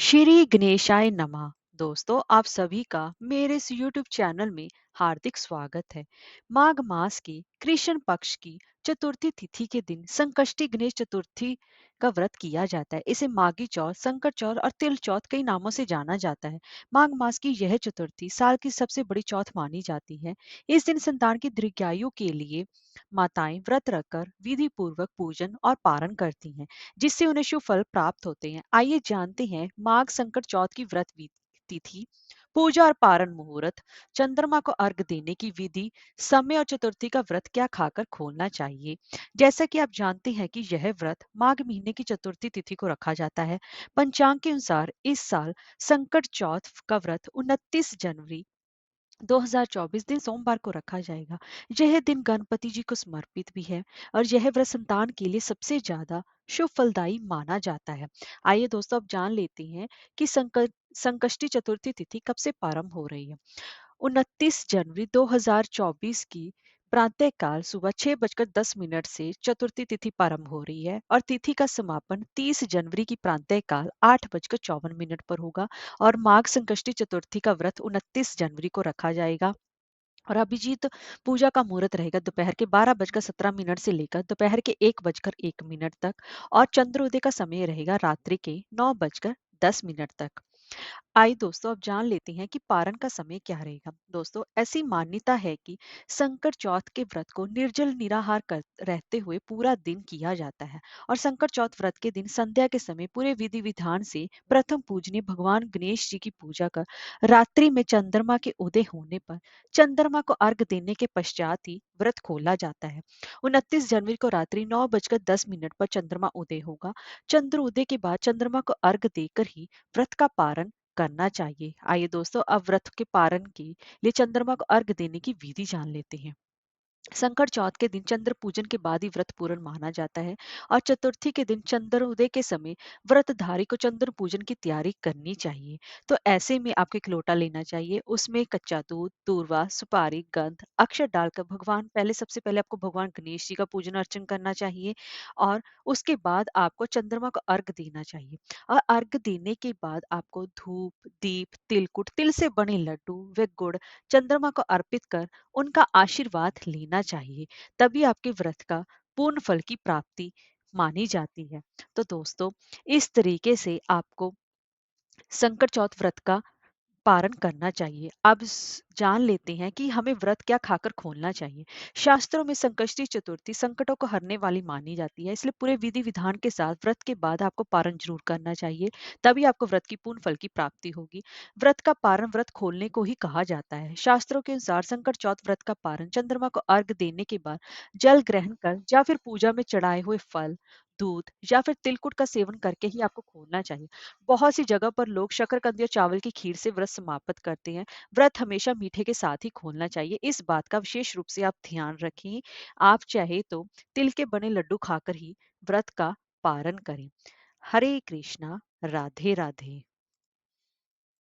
श्री गणेशाय नमः। दोस्तों, आप सभी का मेरे इस यूट्यूब चैनल में हार्दिक स्वागत है। माघ मास की कृष्ण पक्ष की चतुर्थी तिथि के दिन संकष्टी गणेश चतुर्थी का व्रत किया जाता है। इसे माघी चौथ, संकट चौथ और तिल चौथ कई नामों से जाना जाता है। माघ मास की यह चतुर्थी साल की सबसे बड़ी चौथ मानी जाती है। इस दिन संतान की दीर्घायु के लिए माताएं व्रत रखकर विधि पूर्वक पूजन और पारण करती हैं, जिससे उन्हें शुभ फल प्राप्त होते हैं। आइए जानते हैं माघ संकट चौथ की व्रत तिथि, पूजा और पारण मुहूर्त, चंद्रमा को अर्घ देने की विधि, समय और चतुर्थी का व्रत क्या खाकर खोलना चाहिए। जैसा कि आप जानते हैं कि यह व्रत माघ महीने की चतुर्थी तिथि को रखा जाता है। पंचांग के अनुसार इस साल संकट चौथ का व्रत 29 जनवरी 2024 दिन सोमवार को रखा जाएगा। यह दिन गणपति जी को समर्पित भी है और यह व्रत संतान के लिए सबसे ज्यादा शुभ फलदायी माना जाता है। आइए दोस्तों, अब जान लेते हैं कि संकष्टी चतुर्थी तिथि कब से प्रारंभ हो रही है। 29 जनवरी 2024 की प्रातःकाल सुबह 6:10 से चतुर्थी तिथि प्रारंभ हो रही है और तिथि का समापन 30 जनवरी की प्रातःकाल 8:54 पर होगा। और माघ संकष्टी चतुर्थी का व्रत 29 जनवरी को रखा जाएगा। और अभिजीत पूजा का मुहूर्त रहेगा दोपहर के 12:17 से लेकर दोपहर के 1:01 तक। और चंद्रोदय का समय रहेगा रात्रि के 9:10 तक। आइए दोस्तों, अब जान लेते हैं कि पारण का समय क्या रहेगा। दोस्तों, ऐसी मान्यता है कि संकट चौथ के व्रत को निर्जल निराहार कर रहते हुए पूरा दिन किया जाता है। और संकट चौथ व्रत के दिन संध्या के समय पूरे विधि विधान से प्रथम पूजनीय भगवान गणेश जी की पूजा कर रात्रि में चंद्रमा के उदय होने पर चंद्रमा को अर्घ देने के पश्चात ही व्रत खोला जाता है। 29 जनवरी को रात्रि 9:10 पर चंद्रमा उदय होगा। चंद्र उदय के बाद चंद्रमा को अर्घ देकर ही व्रत का पारण करना चाहिए। आइए दोस्तों, अब व्रत के पारण के लिए चंद्रमा को अर्घ देने की विधि जान लेते हैं। संकट चौथ के दिन चंद्र पूजन के बाद ही व्रत पूर्ण माना जाता है। और चतुर्थी के दिन चंद्रोदय के समय व्रतधारी को चंद्र पूजन की तैयारी करनी चाहिए। तो ऐसे में आपको एक लोटा लेना चाहिए, उसमें कच्चा दूध, दूर्वा, सुपारी, गंध, अक्षत डालकर सबसे पहले आपको भगवान गणेश जी का पूजन अर्चन करना चाहिए। और उसके बाद आपको चंद्रमा को अर्घ देना चाहिए। और अर्घ देने के बाद आपको धूप, दीप, तिलकुट, तिल से बने लड्डू व गुड़ चंद्रमा को अर्पित कर उनका आशीर्वाद लेना चाहिए। तभी आपके व्रत का पूर्ण फल की प्राप्ति मानी जाती है। तो दोस्तों, इस तरीके से आपको संकट चौथ व्रत का पारण करना चाहिए। अब जान लेते हैं कि हमें व्रत क्या खाकर खोलना चाहिए। शास्त्रों में संकष्टी चतुर्थी संकटों को हरने वाली मानी जाती है, इसलिए पूरे विधि विधान के साथ व्रत के बाद आपको पारण जरूर करना चाहिए। तभी आपको व्रत की पूर्ण फल की प्राप्ति होगी। व्रत का पारण व्रत खोलने को ही कहा जाता है। शास्त्रों के अनुसार संकट चौथ व्रत का पारण चंद्रमा को अर्घ देने के बाद जल ग्रहण कर या फिर पूजा में चढ़ाए हुए फल, दूध या फिर तिलकुट का सेवन करके ही आपको खोलना चाहिए। बहुत सी जगह पर लोग शकरकंद या चावल की खीर से व्रत समाप्त करते हैं। व्रत हमेशा मीठे के साथ ही खोलना चाहिए, इस बात का विशेष रूप से आप ध्यान रखें। आप चाहे तो तिल के बने लड्डू खाकर ही व्रत का पारण करें। हरे कृष्णा, राधे राधे।